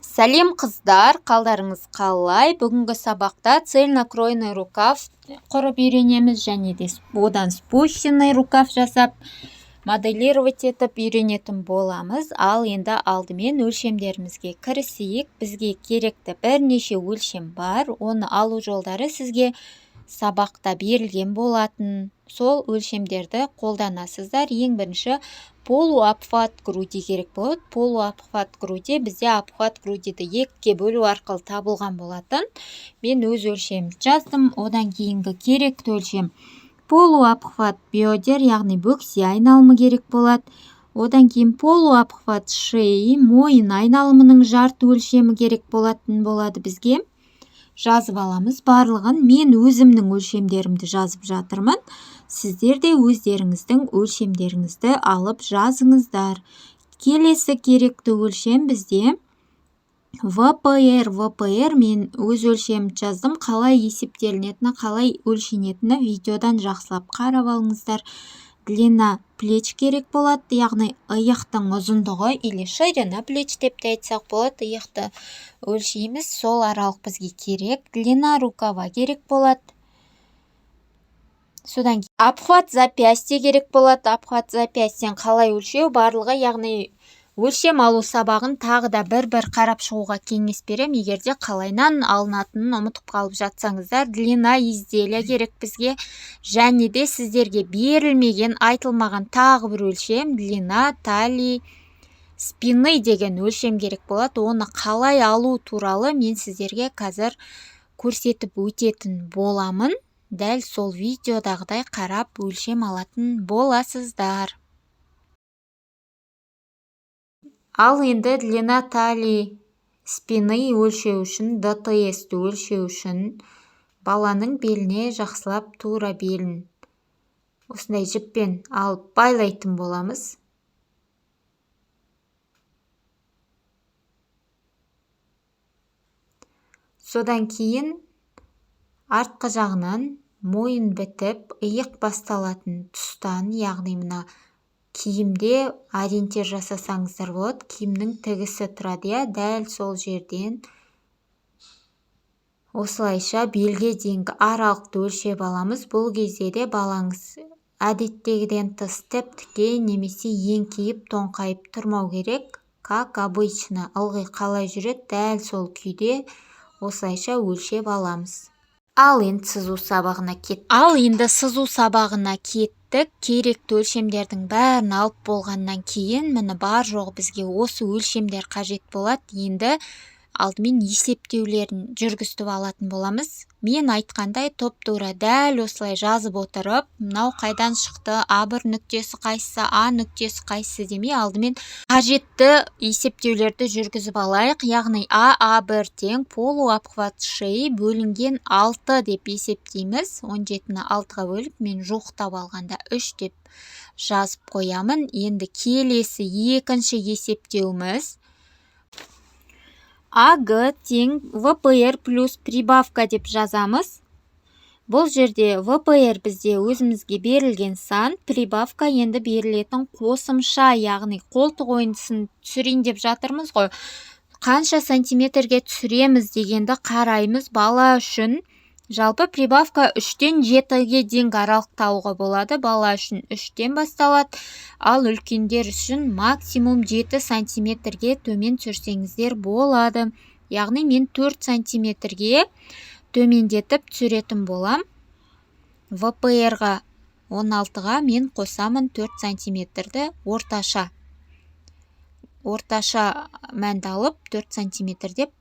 Сәлем қыздар, қалдарыңыз қалай? Бүгінгі сабақта цельнокроенный рукав құрып үйренеміз және де одан спущенный рукав жасап моделировать етіп үйренетін боламыз. Ал енді алдымен өлшемдерімізге кірісейік. Бізге керекті бірнеше өлшем бар. Оны алу жолдары сізге сабақта берілген болатын. Сол өлшемдерді қолданасыздар. Ең бірінші полуобхват груди керек болады. Полуобхват груди бізде обхват грудиді екіге бөлу арқылы табылған болатын. Мен өз өлшемімді жаздым. Одан кейінгі керекті өлшем полуобхват бедер, яғни бөксе айналымы керек болады. Одан кейін полуобхват шеи, мойын айналымының жарты өлшемі керек болады бізге. Жазып аламыз барлығын. Мен өзімнің өлшемдерімді жазып жатырмын. Сіздер де өздеріңіздің өлшемдеріңізді алып жазыңыздар. Келесі керекті өлшем бізде ВПР. Мен өз өлшемімді жаздым. Қалай есептелінетіні, қалай өлшенетіні видеодан жақсылап қарап алыңыздар. Длина плеч керек болады, яғни иықтың ұзындығы, или ширина плеч деп те айтсақ болады. Иықты өлшейміз, сол аралық бізге керек. Длина рукава керек болады. Содан кейін обхват запястье керек болады. Обхват запястьен қалай өлшеу барлығы, яғни өлшем алу сабағын тағы да бір қарап шығуға кеңес берем. Егерде қалайнан алынатынын ұмытып қалып жатсаңыздар, длина изделия керек бізге. Және де сіздерге берілмеген, айтылмаған тағы бір өлшем, длина талии спины деген өлшем керек болады. Оны қалай алу туралы мен сіздерге қазір көрсетіп өтетін боламын. Дәл сол видеодағыдай қарап өлшем алатын боласыздар. Ал енді длина талии спины өлшеу үшін, ДТС-ті өлшеу үшін баланың беліне жақсылап тура белін осындай жіппен алып байлайтын боламыз. Содан кейін артқы жағынан мойын бітіп, иық басталатын тұстан, яғни мына киімде ориентир жасасаңыздар болады. Киімнің тігісі тұрады, дәл сол жерден осылайша белге дейінгі аралықты ылшеп аламыз. Бұл кезде де балаңыз әдеттегіден тыс тіп-тіке немесе еңкейіп, тоңқайып тұрмау керек. Как обычно, ылғи қалай жүреді, дәл сол күйде осылайша өлшеп аламыз. Ал енді сызу сабағына кеттік. Керекті өлшемдердің бәрін алып болғаннан кейін, міне бар жоғы бізге осы өлшемдер қажет болады. Енді алдымен есептеулерін жүргізтіп алатын боламыз. Мен айтқандай топ-тура дәл осылай жазып отырып, мынау қайдан шықты, А1 нүктесі қайсысы, А нүктесі қайсысы демей, алдымен қажетті есептеулерді жүргізіп алайық. Яғни А1 тең полуобхват шеи бөлінген 6 деп есептейміз. 17-ні 6-ға бөліп, мен жуықтап алғанда 3 деп жазып қоямын. Енді келесі екінші есептеуіміз АГ тең ВПР плюс прибавка деп жазамыз. Бұл жерде ВПР бізде өзімізге берілген сан, прибавка енді берілетін қосымша, яғни қолтық ойындысын түсірейін деп жатырмыз ғой. Қанша сантиметрге түсіреміз дегенді қараймыз бала үшін. Жалпы прибавка 3-тен 7-ге дейінгі аралық тауға болады. Бала үшін 3-тен басталады, ал үлкендер үшін максимум 7 сантиметрге төмен түсірсеңіздер болады. Яғни мен 4 сантиметрге төмендетіп түсіретін болам. ВПР-ға 16-ға мен қосамын 4 сантиметрді орташа мәнді алып 4 сантиметр деп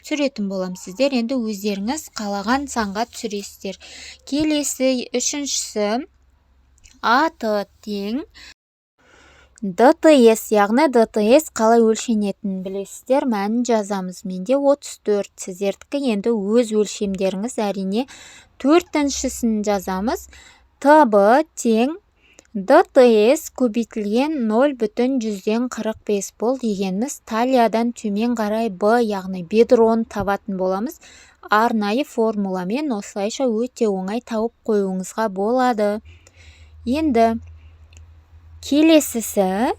түсіретін болам. Сіздер енді өздеріңіз қалаған санға түсіресіздер. Келесі үшіншісі АТ тең ДТС, яғни ДТС қалай өлшенетінін білесіздер, мәнін жазамыз. Менде 34, сіздердікі енді өз өлшемдеріңіз, әрине 4-шісін жазамыз. ТБ тең ДТС көбейтілген 0,145 бол дегеніміз талиядан төмен қарай Б, яғни бедроны табатын боламыз. Арнайы формуламен осылайша өте оңай тауып қоюыңызға болады. Енді келесісі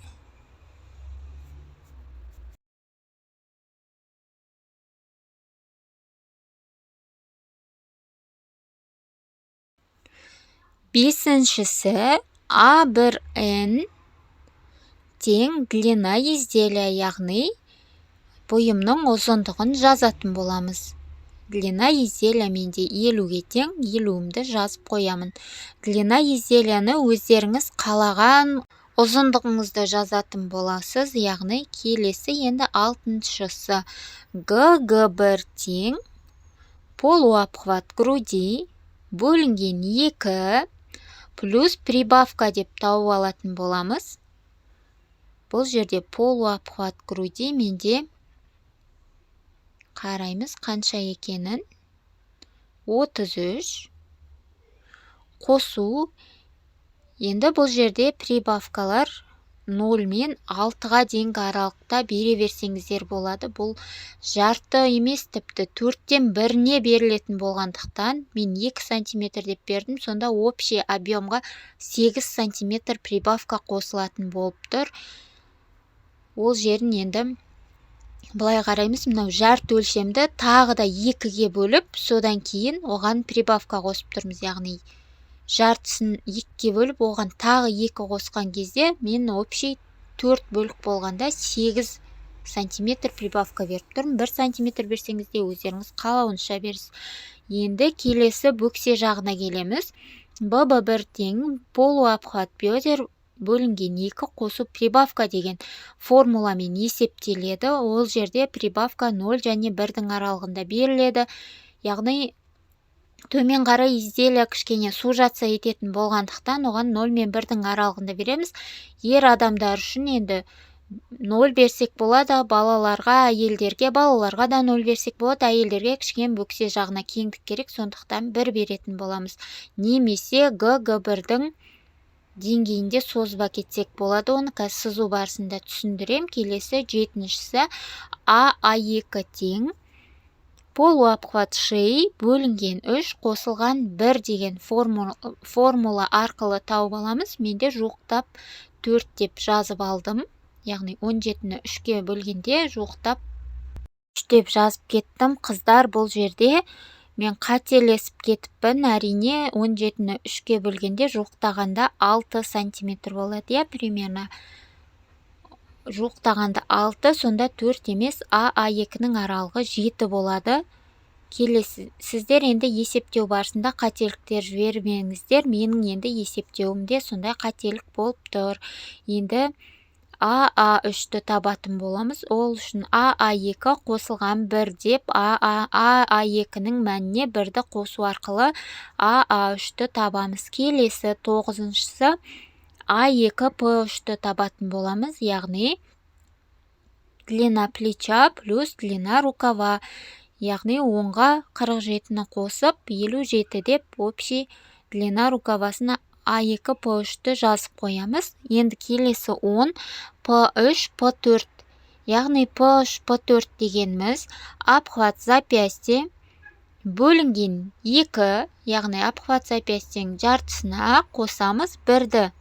Бесіншісі А1Н тең длина изделия, яғни бұйымның ұзындығын жазатын боламыз. Длина изделия менде 50-ге тең, 50-імді жазып қоямын. Длина изделияны өздеріңіз қалаған ұзындығыңызды жазатын боласыз, яғни келесі енді 6-шысы. ГГ1 тең полуобхват груди бөлінген 2 плюс прибавка деп тауып алатын боламыз. Бұл жерде полуобхват груди менде қараймыз қанша екенін. 33 қосу. Енді бұл жерде прибавкалар 0 мен 6-ға дейінгі аралықта бере берсеңіздер болады. Бұл жарты емес, тіпті 4-тен 1-не берілетін болғандықтан мен 2 сантиметр деп бердім. Сонда общий объемға 8 сантиметр прибавка қосылатын болып тұр. Ол жерін енді былай қараймыз, мынау жарты өлшемді тағы да 2-ге бөліп, содан кейін оған прибавка қосып тұрмыз. Яғни жартысын 2-ге бөліп, оған тағы 2 қосқан кезде мен общий 4 бөлік болғанда 8 сантиметр прибавка беріп тұрмын. 1 сантиметр берсеңізде өздеріңіз қалауынша беріңіз. Енді келесі бөксе жағына келеміз. ББ1 тең полуобхват бедер бөлінген 2 қосу прибавка деген формуламен есептеледі. Ол жерде прибавка 0 және 1-дің аралығында беріледі. Яғни төмен қарай изделия кішкене су жатса ететін болғандықтан оған 0 мен 1-дің аралығында береміз. Ер адамдар үшін енді 0 берсек болады, балаларға, әйелдерге, балаларға да 0 берсек болады, әйелдерге кішкене бөксе жағына кеңдік керек, сондықтан 1 беретін боламыз. Немесе ГГ1-дің деңгейінде созып кетсек болады. Оны сызу барысында түсіндірем. Келесі 7-шісі А2 тең полуобхват шеи бөлінген 3 қосылған 1 деген формула арқылы тауып аламыз. Менде жуықтап 4 деп жазып алдым. Яғни 17-ні 3-ке бөлгенде жуықтап 3 деп жазып кеттім. Қыздар, бұл жерде мен қателесіп кетіппін. Әрине 17-ні 3-ке бөлгенде жуықтағанда 6 сантиметр болады. Примерно жуықтағанда 6, сонда 4 емес, А2-нің аралығы 7 болады. Келесі, сіздер енді есептеу барысында қателіктер жібермеңіздер. Менің енді есептеуімде сондай қателік болып тұр. Енді А3-ті табатын боламыз. Ол үшін А2 қосылған 1 деп, А2-нің мәніне 1-ді қосу арқылы А3-ті табамыз. Келесі 9-шысы А2П3-ті табатын боламыз. Яғни длина плеча плюс длина рукава. Яғни 10-ға 47-ні қосып 57 деп общий длина рукавасына А2П3-ті жазып қоямыз. Енді келесі 10 П3 П4. Яғни П3 П4 дегеніміз обхват запястье бөлінген 2, яғни обхват запястьенің жартысына қосамыз 1-ді.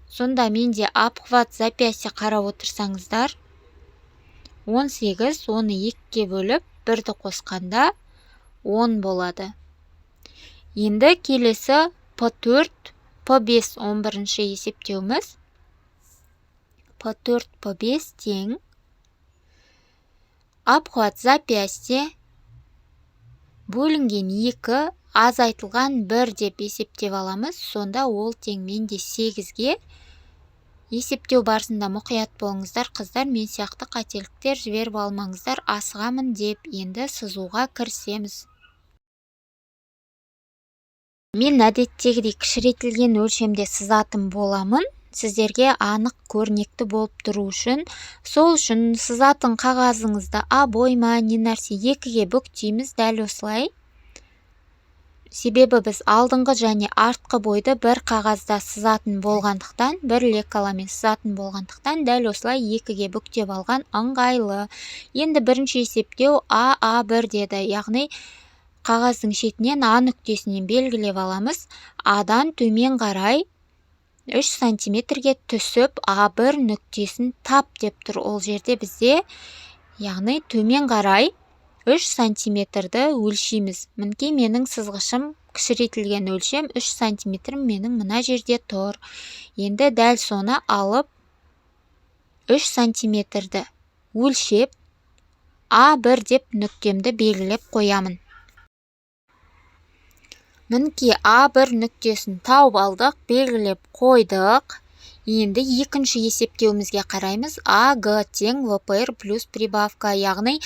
Сонда менде обхват запястье қарап отырсаңыздар 18, оны 2-ге бөліп 1-ді қосқанда 10 болады. Енді келесі П4 П5 11-ші есептеуіміз. П4 П5 тең обхват запястье бөлінген 2 азайтылған 1 деп есептеп аламыз. Сонда ол тең менде 8-ге. Есептеу барысында мұқият болыңыздар, қыздар. Мен сияқты қателіктер жіберіп алмаңыздар. Асығамын деп енді сызуға кірісеміз. Мен әдеттегідей кішірейтілген өлшемде сызатын боламын. Сіздерге анық көрнекті болып тұру үшін. Сол үшін сызатын қағазыңызды обойма не нәрсе 2-ге бүктейміз, дәл осылай. Себебі біз алдыңғы және артқы бойды бір қағазда сызатын болғандықтан, бір лекаламен сызатын болғандықтан, дәл осылай 2-ге бүктеп алған ыңғайлы. Енді бірінші есептеу А1 деді, яғни қағаздың шетінен А нүктесінен белгілеп аламыз. Адан төмен қарай 3 сантиметрге түсіп А1 нүктесін тап деп тұр. Ол жерде бізде, яғни төмен қарай 3 сантиметрді өлшейміз. Мінекей менің сызғышым кішірейтілген өлшем 3 см менің мына жерде тұр. Енді дәл соны алып 3 см-ді өлшеп А1 деп нүктемді белгілеп қоямын. Мінекей А1 нүктесін тауып алдық, белгілеп қойдық. Енді екінші есептеуімізге қараймыз. АГ тең ВПР плюс прибавка, яғни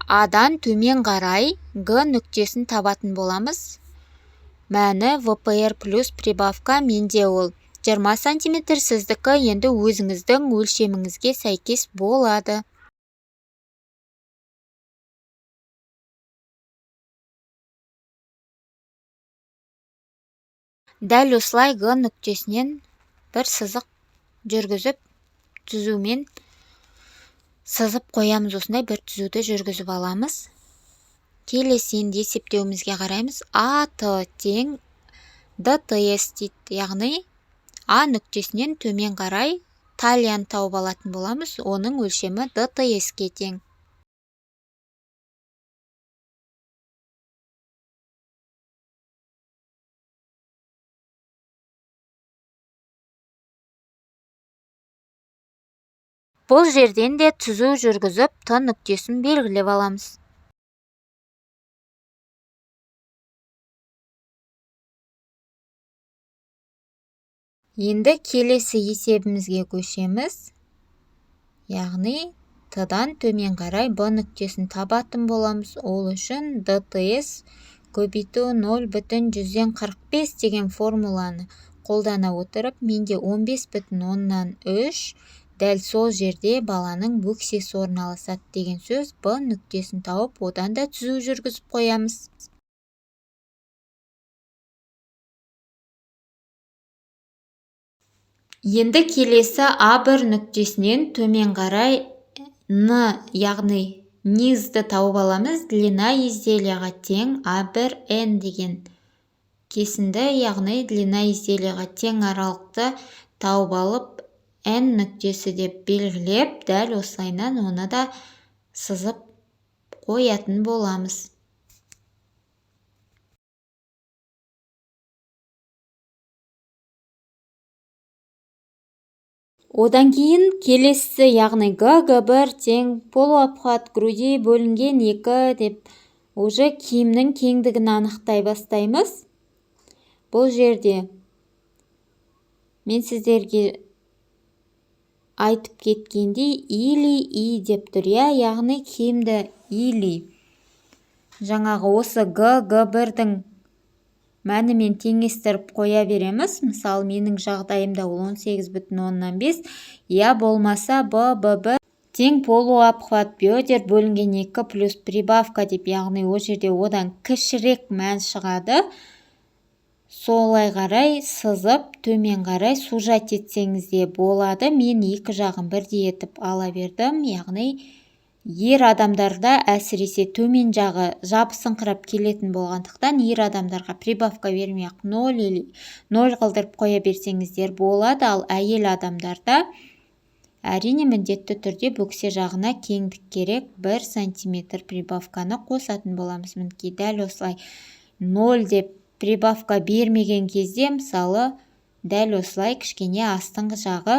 Адан төмен қарай Г нүктесін табатын боламыз. Мәні ВПР плюс прибавка, менде ол 20 см, сіздікі енді өзіңіздің өлшеміңізге сәйкес болады. Дәл осылай Г нүктесінен бір сызық жүргізіп, түзумен сызып қоямыз. Осындай бір түзуді жүргізіп аламыз. Келесі енді есептеуімізге қараймыз. АТ тең ДТС дейді. Яғни А нүктесінен төмен қарай талияны тауып алатын боламыз. Оның өлшемі ДТС-ке тең. Бұл жерден де түзу жүргізіп, Т нүктесін белгілеп аламыз. Енді келесі есебімізге көшеміз. Яғни Т-дан төмен қарай Б нүктесін табатын боламыз. Ол үшін ДТС көбейту 0,145 деген формуланы қолдана отырып, менде 15,3 дәл сол жерде баланың бөксесі орналасады деген сөз. Б нүктесін тауып, одан да түзу жүргізіп қоямыз. Енді келесі А1 нүктесінен төмен қарай Н, яғни низді тауып аламыз. Длина изделияға тең А1 Н деген кесінді, яғни длина изделияға тең аралықты тауып алып, N нүктесі деп белгілеп, дәл осылайынан оны да сызып қоятын боламыз. Одан кейін келесі, яғни Г1 тең полуобхват груди бөлінген 2 деп уже киімнің кеңдігін анықтай бастаймыз. Бұл жерде мен сіздерге айтып кеткендей или и деп тұр, яғни киімді или жаңағы осы Г1-дің мәнімен теңестіріп қоя береміз. Мысалы, менің жағдайымда ол 18,5, я болмаса ББ тең полуобхват бедер бөлінген 2 плюс прибавка деп, яғни ол жерде одан кішірек мән шығады. Солай қарай сызып, төмен қарай сужать етсеңіз де болады. Мен екі жағын бірдей етіп ала бердім. Яғни ер адамдарда әсіресе төмен жағы жабысыңқырап келетін болғандықтан, ер адамдарға прибавка бермей-ақ 0 қылдырып қоя берсеңіздер болады. Ал әйел адамдарда әрине міндетті түрде бөксе жағына кеңдік керек, 1 см прибавканы қосатын боламыз. Мінекей дәл осылай 0 деп прибавка бермеген кезде, мысалы, дәл осылай кішкене астыңғы жағы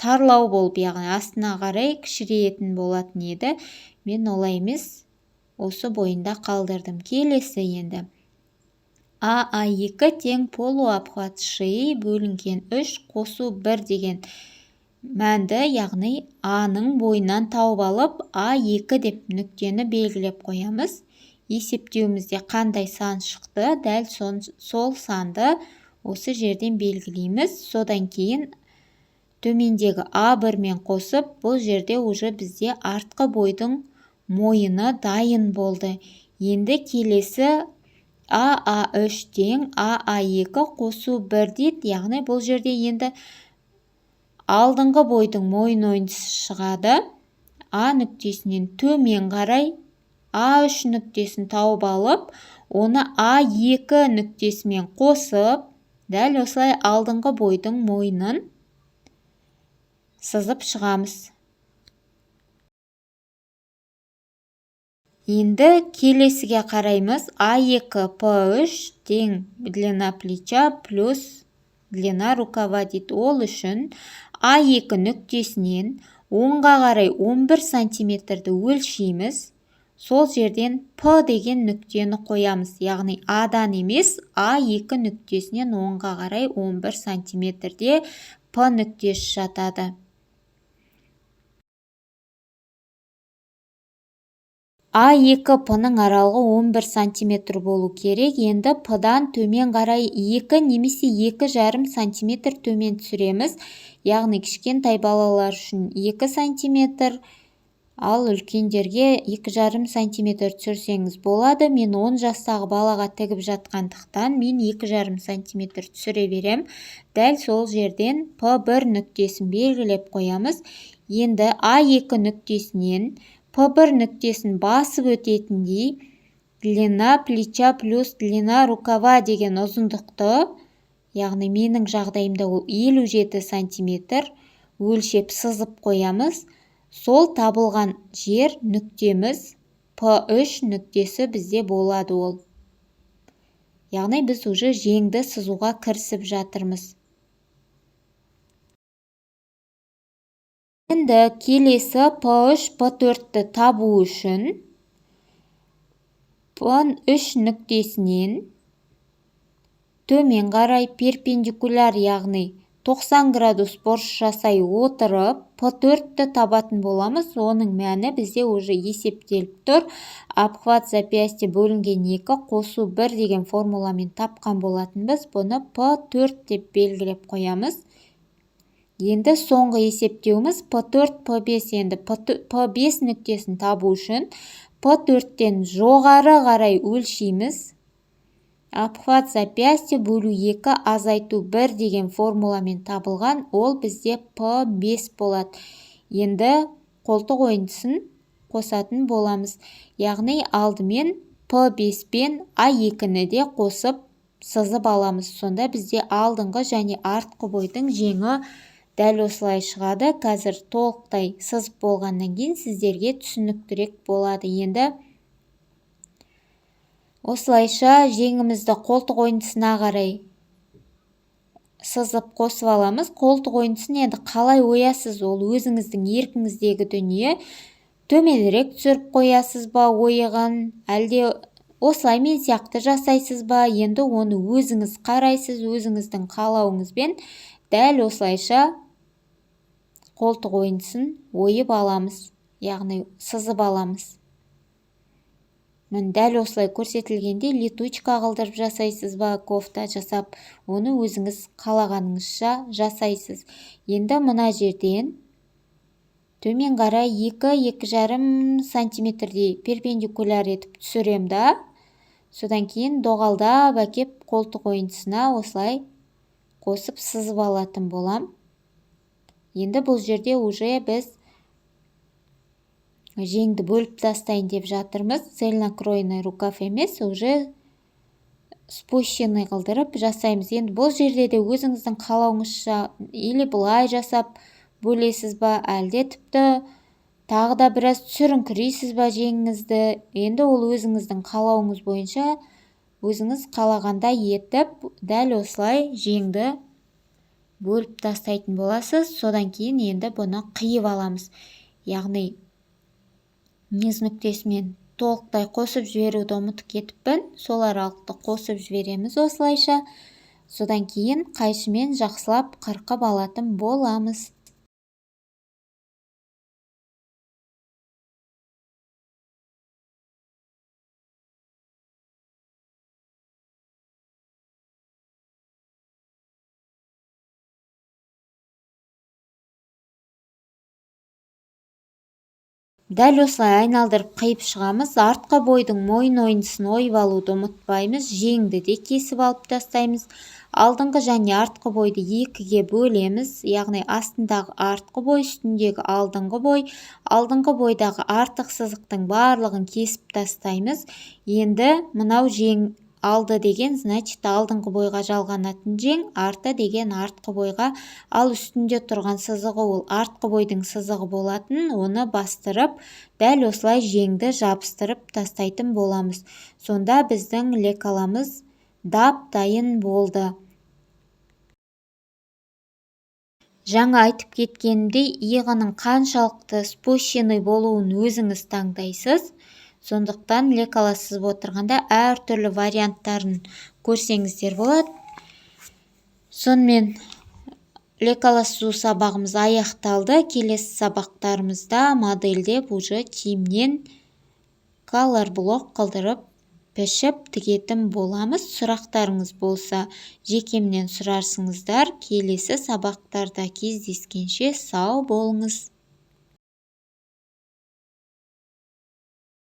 тарлау болып, яғни астына қарай кішірейтін болатын еді. Мен олай емес, осы бойында қалдырдым. Келесі енді АА2 тең полуобхват ши бөлінген 3 қосу 1 деген мәнді, яғни А-ның бойынан тауып алып, А2 деп нүктені белгілеп қоямыз. Есептеуімізде қандай сан шықты, дәл сол санды осы жерден белгілейміз. Содан кейін төмендегі А1 мен қосып, бұл жерде уже бізде артқы бойдың мойыны дайын болды. Енді келесі АА3 тең АА2 қосу 1 дейді, яғни бұл жерде енді алдыңғы бойдың мойын шығады. А нүктесінен төмен қарай А3 нүктесін тауып алып, оны А2 нүктесімен қосып, дәл осылай алдыңғы бойдың мойынын сызып шығамыз. Енді келесіге қараймыз. А2 П3 тең длина плеча плюс длина рукава дейді. Ол үшін А2 нүктесінен оңға қарай 11 сантиметрді өлшейміз. Сол жерден П деген нүктені қоямыз. Яғни Адан емес, А2 нүктесінен оңға қарай 11 сантиметрде П нүктесі жатады. А2 П-ның аралығы 11 сантиметр болу керек. Енді П-дан төмен қарай 2 немесе 2,5 сантиметр төмен түсіреміз. Яғни кішкентай балалар үшін 2 сантиметр, ал үлкендерге 2,5 сантиметр түсірсеңіз болады. Мен 10 жастағы балаға тігіп жатқандықтан мен 2,5 сантиметр түсіре берем. Дәл сол жерден П1 нүктесін белгілеп қоямыз. Енді А2 нүктесінен П1 нүктесін басып өтетіндей длина плеча плюс длина рукава деген ұзындықты, яғни менің жағдайымда ол 57 сантиметр өлшеп сызып қоямыз. Сол табылған жер нүктеміз П3 нүктесі бізде болады ол. Яғни біз уже жеңді сызуға кірісіп жатырмыз. Енді келесі П3, П4-ті табу үшін П3 нүктесінен төмен қарай перпендикуляр, яғни 90 градус бұрыш жасай отырып П4-ті табатын боламыз. Оның мәні бізде уже есептеліп тұр. Обхват запястье бөлінген 2 қосу 1 деген формуламен тапқан болатынбыз. Бұны П4 деп белгілеп қоямыз. Енді соңғы есептеуіміз П4, П5. Енді П5 нүктесін табу үшін П4-тен жоғары қарай өлшейміз. Обхват запястье бөлу 2 азайту 1 деген формуламен табылған, ол бізде П5 болады. Енді қолтық ойындысын қосатын боламыз. Яғни алдымен П5 пен А2-ні де қосып сызып аламыз. Сонда бізде алдыңғы және артқы бойдың жеңі дәл осылай шығады. Қазір толықтай сызып болғаннан кейін сіздерге түсініктірек болады. Енді осылайша жеңімізді қолтық ойындысына қарай сызып қосып аламыз. Қолтық ойындысын енді қалай оясыз, ол өзіңіздің еркіңіздегі дүние. Төменірек түсіріп қоясыз ба ойыған, әлде осылай мен сияқты жасайсыз ба, енді оны өзіңіз қарайсыз, өзіңіздің қалауыңызбен дәл осылайша қолтық ойындысын ойып аламыз, яғни сызып аламыз. Дәл осылай көрсетілгенде летучка қылдырып жасайсыз ба, кофта жасап, оны өзіңіз қалағаныңызша жасайсыз. Енді мына жерден төмен қарай 2-2,5 сантиметрдей перпендикуляр етіп түсірем да, содан кейін доғалдап әкеп қолтық ойындысына осылай қосып сызып алатын болам. Енді бұл жерде уже біз жеңді бөліп тастайын деп жатырмыз. Цельнокроенный рукав емес, уже спущенный қылдырып жасаймыз. Енді бұл жерде де өзіңіздің қалауыңызша или бұлай жасап бөлесіз ба, әлде тіпті тағы да біраз түсіріңкірейсіз ба жеңіңізді. Енді ол өзіңіздің қалауыңыз бойынша өзіңіз қалағанда етіп дәл осылай жеңді бөліп тастайтын боласыз. Содан кейін енді бұны қиып аламыз. Яғни низ нүктесімен толықтай қосып жіберуді ұмытып кетіппін. Сол аралықты қосып жібереміз осылайша. Содан кейін қайшымен жақсылап қырқып алатын боламыз. Дәл осылай айналдырып қиып шығамыз. Артқы бойдың мойын ойындысын ойып алуды ұмытпаймыз. Жеңді де кесіп алып тастаймыз. Алдыңғы және артқы бойды 2-ге бөлеміз. Яғни астындағы артқы бой, үстіндегі алдыңғы бой. Алдыңғы бойдағы артық сызықтың барлығын кесіп тастаймыз. Енді мынау алды деген, значит, алдыңғы бойға жалғанатын жең, арты деген артқы бойға, ал үстінде тұрған сызығы ол артқы бойдың сызығы болатын, оны бастырып, дәл осылай жеңді жабыстырып тастайтын боламыз. Сонда біздің лекаламыз дап-дайын болды. Жаңа айтып кеткенімдей, иығының қаншалықты спущенный болуын өзіңіз таңдайсыз. Сондықтан лекала сызып отырғанда әртүрлі варианттарын көрсеңіздер болады. Сонымен лекала сызу сабағымыз аяқталды. Келесі сабақтарымызда модельдеп уже киімнен колорблок қылдырып пішіп тігетін боламыз. Сұрақтарыңыз болса, жекемнен сұрарсыңыздар. Келесі сабақтарда кездескенше сау болыңыз.